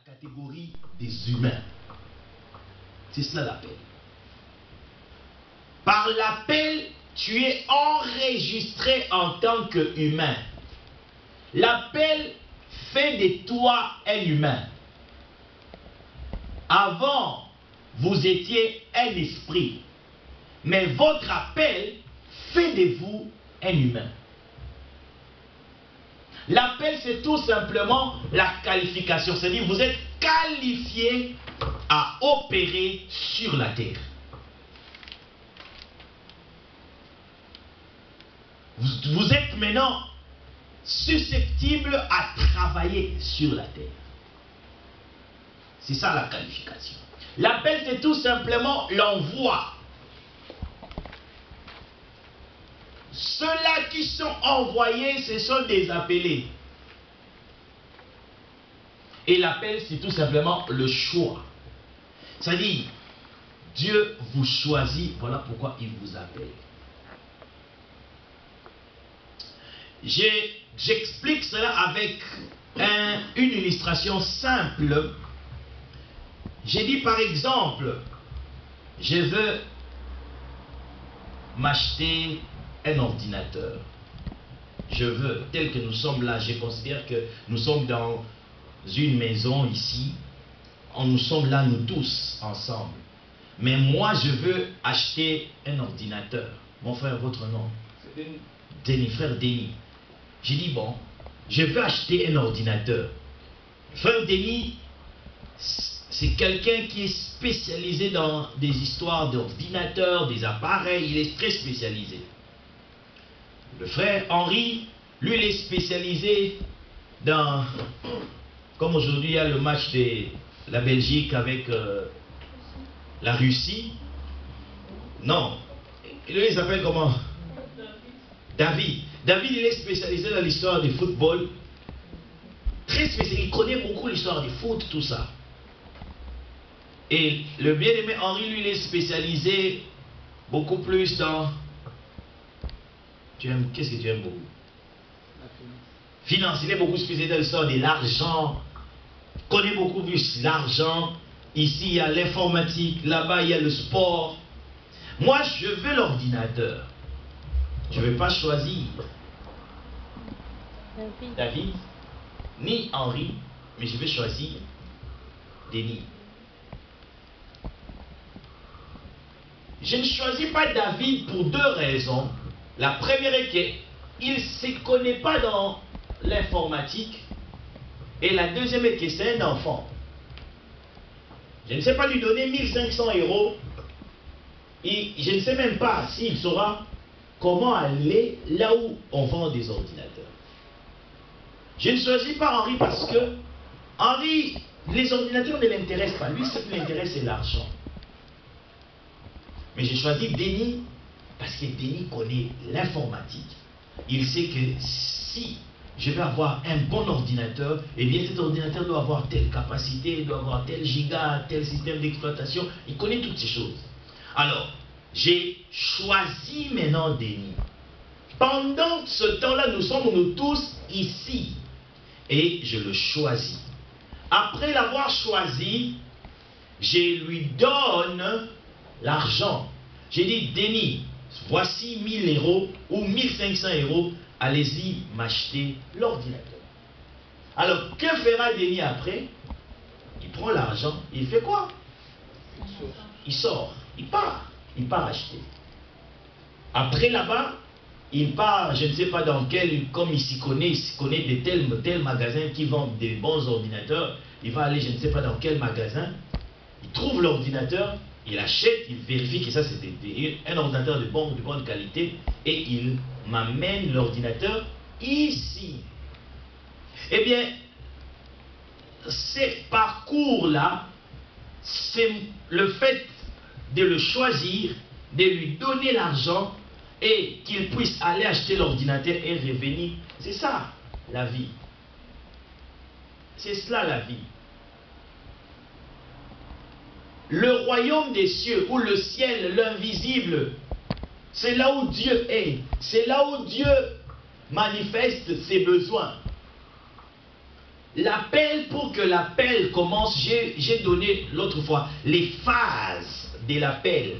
catégorie des humains. C'est cela l'appel. Par l'appel, tu es enregistré en tant qu'humain. L'appel fait de toi un humain. Avant, vous étiez un esprit. Mais votre appel fait de vous un humain. L'appel, c'est tout simplement la qualification. C'est-à-dire, vous êtes qualifié à opérer sur la terre. Vous êtes maintenant susceptible à travailler sur la terre. C'est ça la qualification. L'appel, c'est tout simplement l'envoi. Ceux-là qui sont envoyés, ce sont des appelés. Et l'appel, c'est tout simplement le choix. C'est-à-dire, Dieu vous choisit, voilà pourquoi il vous appelle. J'explique cela avec une illustration simple. J'ai dit par exemple, je veux m'acheter un ordinateur. Je veux, tel que nous sommes là, je considère que nous sommes dans une maison ici. Nous sommes là, nous tous, ensemble. Mais moi, je veux acheter un ordinateur. Mon frère, votre nom? Denis, frère Denis. J'ai dit, bon, je veux acheter un ordinateur. Frère Denis, c'est quelqu'un qui est spécialisé dans des histoires d'ordinateurs, des appareils. Il est très spécialisé. Le frère Henri, lui, il est spécialisé dans... Comme aujourd'hui, il y a le match de la Belgique avec la Russie. Non. Lui, il s'appelle comment? David. David, il est spécialisé dans l'histoire du football. Très spécialisé. Il connaît beaucoup l'histoire du foot, tout ça. Et le bien-aimé Henri, lui, il est spécialisé beaucoup plus dans... Qu'est-ce que tu aimes beaucoup? La finance. Il est beaucoup spécialisé dans l'histoire de l'argent. Connaît beaucoup plus l'argent. Ici, il y a l'informatique. Là-bas, il y a le sport. Moi, je veux l'ordinateur. Je ne vais pas choisir David, ni Henri, mais je vais choisir Denis. Je ne choisis pas David pour deux raisons. La première est qu'il ne se connaît pas dans l'informatique. Et la deuxième est que c'est un enfant. Je ne sais pas lui donner 1500 €. Et je ne sais même pas s'il saura comment aller là où on vend des ordinateurs. Je ne choisis pas Henri parce que Henri, les ordinateurs ne l'intéressent pas. Lui, ce qui l'intéresse, c'est l'argent. Mais j'ai choisi Denis parce que Denis connaît l'informatique. Il sait que si je vais avoir un bon ordinateur, eh bien cet ordinateur doit avoir telle capacité, doit avoir tel giga, tel système d'exploitation. Il connaît toutes ces choses. Alors, j'ai choisi maintenant Denis. Pendant ce temps-là, nous sommes nous tous ici. Et je le choisis. Après l'avoir choisi, je lui donne l'argent. J'ai dit, Denis, voici 1000 € ou 1500 €, allez-y m'acheter l'ordinateur. Alors, que fera Denis après? Il prend l'argent, il fait quoi? Il sort, il part acheter. Après là-bas, il part, je ne sais pas dans quel, comme il s'y connaît de tel magasin qui vend des bons ordinateurs. Il va aller, je ne sais pas dans quel magasin, il trouve l'ordinateur, il achète, il vérifie que ça c'est un ordinateur de bonne qualité et il m'amène l'ordinateur ici. Eh bien, ces parcours-là, c'est le fait de le choisir, de lui donner l'argent et qu'il puisse aller acheter l'ordinateur et revenir. C'est ça la vie. C'est cela la vie. Le royaume des cieux, ou le ciel, l'invisible, c'est là où Dieu est. C'est là où Dieu manifeste ses besoins. l'appel, pour que l'appel commence, j'ai donné l'autre fois les phases de l'appel.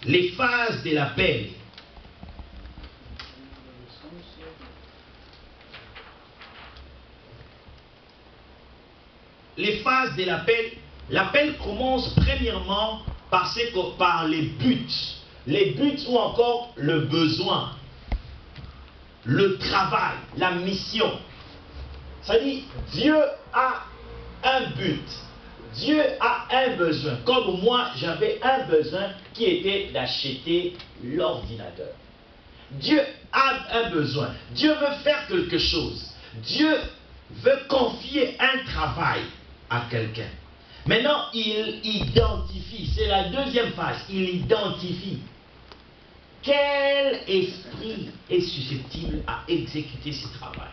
Les phases de l'appel. Les phases de l'appel. L'appel commence premièrement par les buts. Les buts ou encore le besoin. Le travail, la mission. C'est-à-dire, Dieu a un but. Dieu a un besoin. Comme moi, j'avais un besoin qui était d'acheter l'ordinateur. Dieu a un besoin. Dieu veut faire quelque chose. Dieu veut confier un travail à quelqu'un. Maintenant, il identifie. C'est la deuxième phase. Il identifie. Quel esprit est susceptible à exécuter ce travail?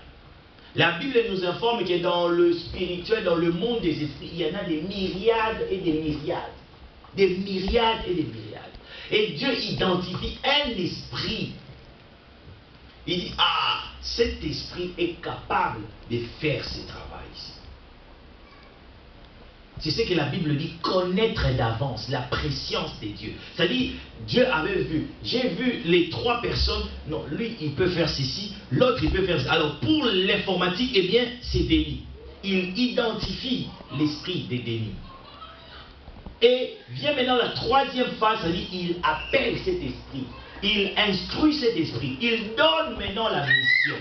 La Bible nous informe que dans le spirituel, dans le monde des esprits, il y en a des myriades et des myriades. Des myriades et des myriades. Et Dieu identifie un esprit. Il dit, ah, cet esprit est capable de faire ce travail ici. C'est ce que la Bible dit, connaître d'avance la préscience de Dieu. C'est-à-dire, Dieu avait vu, j'ai vu les trois personnes, non, lui il peut faire ceci, l'autre il peut faire ça. Alors pour l'informatique, eh bien, c'est Denis. Il identifie l'esprit de Denis. Et vient maintenant la troisième phase, c'est-à-dire, il appelle cet esprit, il instruit cet esprit, il donne maintenant la mission.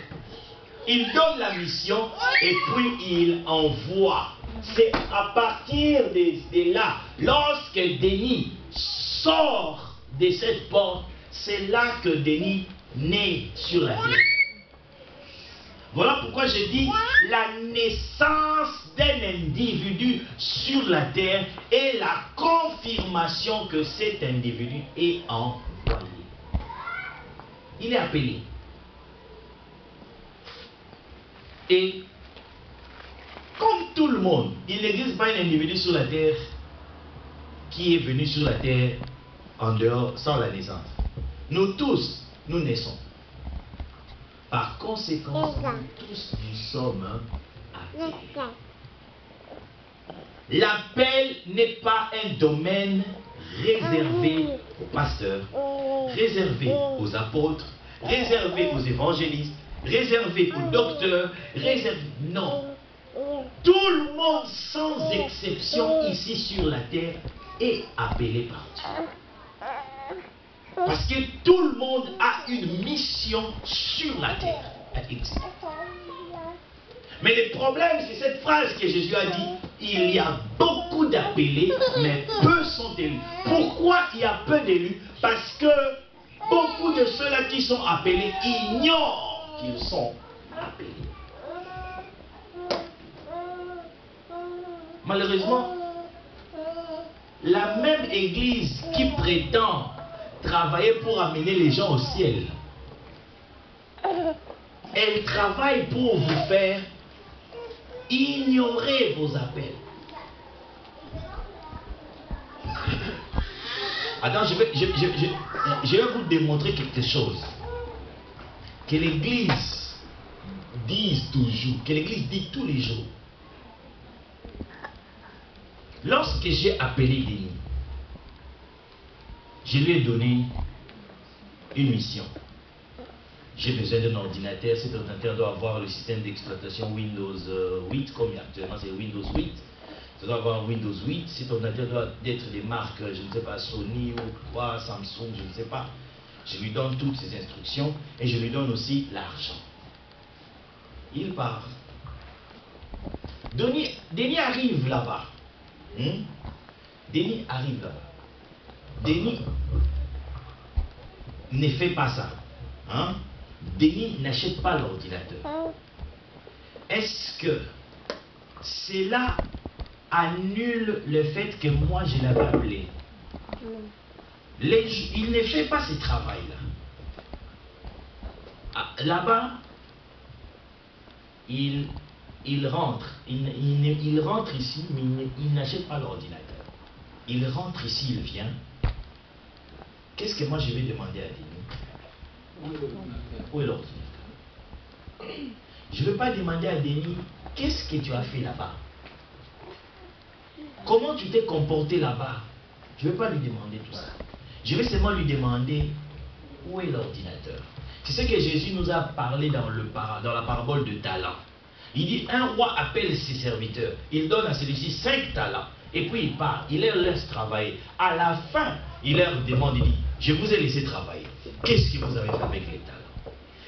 Il donne la mission et puis il envoie. C'est à partir de là, lorsque Denis sort de cette porte, c'est là que Denis naît sur la terre. Voilà pourquoi je dis la naissance d'un individu sur la terre est la confirmation que cet individu est envoyé. Il est appelé. Et comme tout le monde, il n'existe pas un individu sur la terre qui est venu sur la terre en dehors, sans la naissance. Nous tous, nous naissons. Par conséquent, nous tous, nous sommes appelés. L'appel n'est pas un domaine réservé aux pasteurs, réservé aux apôtres, réservé aux évangélistes, réservé aux docteurs, réservé... Non. Tout le monde, sans exception, ici sur la terre, est appelé par Dieu. Parce que tout le monde a une mission sur la terre à exécuter. Mais le problème, c'est cette phrase que Jésus a dit, il y a beaucoup d'appelés, mais peu sont élus. Pourquoi il y a peu d'élus? Parce que beaucoup de ceux-là qui sont appelés ignorent qu'ils sont appelés. Malheureusement, la même église qui prétend travailler pour amener les gens au ciel, elle travaille pour vous faire ignorer vos appels. Attends, je vais vous démontrer quelque chose. Que l'église dise toujours, que l'église dit tous les jours. Lorsque j'ai appelé Denis, je lui ai donné une mission. J'ai besoin d'un ordinateur. Cet ordinateur doit avoir le système d'exploitation Windows 8, comme actuellement c'est Windows 8. Ça doit avoir Windows 8. Cet ordinateur doit être des marques, je ne sais pas, Sony ou quoi, Samsung, je ne sais pas. Je lui donne toutes ces instructions et je lui donne aussi l'argent. Il part. Denis arrive là-bas. Denis arrive là-bas. Denis ne fait pas ça. Denis n'achète pas l'ordinateur. Est-ce que cela annule le fait que moi je l'avais appelé? Il ne fait pas ce travail-là. Là-bas, il rentre. Il rentre ici, mais il n'achète pas l'ordinateur. Il rentre ici, il vient. Qu'est-ce que moi je vais demander à Denis? Où est l'ordinateur? Je ne vais pas demander à Denis, qu'est-ce que tu as fait là-bas? Comment tu t'es comporté là-bas? Je ne vais pas lui demander tout ça. Je vais seulement lui demander, où est l'ordinateur? C'est ce que Jésus nous a parlé dans la parabole de talents. Il dit, un roi appelle ses serviteurs. Il donne à celui-ci 5 talents. Et puis il part, il leur laisse travailler. À la fin, il leur demande, il dit, je vous ai laissé travailler. Qu'est-ce que vous avez fait avec les talents?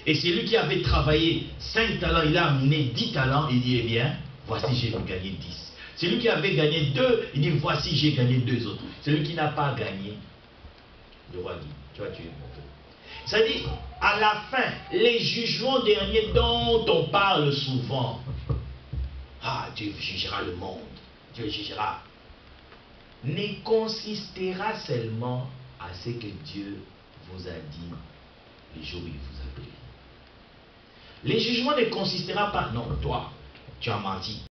Et celui qui avait travaillé 5 talents, il a amené 10 talents. Il dit, eh bien, voici, j'ai gagné 10. Celui qui avait gagné 2, il dit, voici, j'ai gagné 2 autres. Celui qui n'a pas gagné, le roi dit, tu vas tuer mon fils. C'est-à-dire, à la fin, les jugements derniers dont on parle souvent, ah, Dieu jugera le monde, Dieu jugera, ne consistera seulement à ce que Dieu vous a dit le jour où il vous a appelé. Les jugements ne consistera pas, non, toi, tu as menti.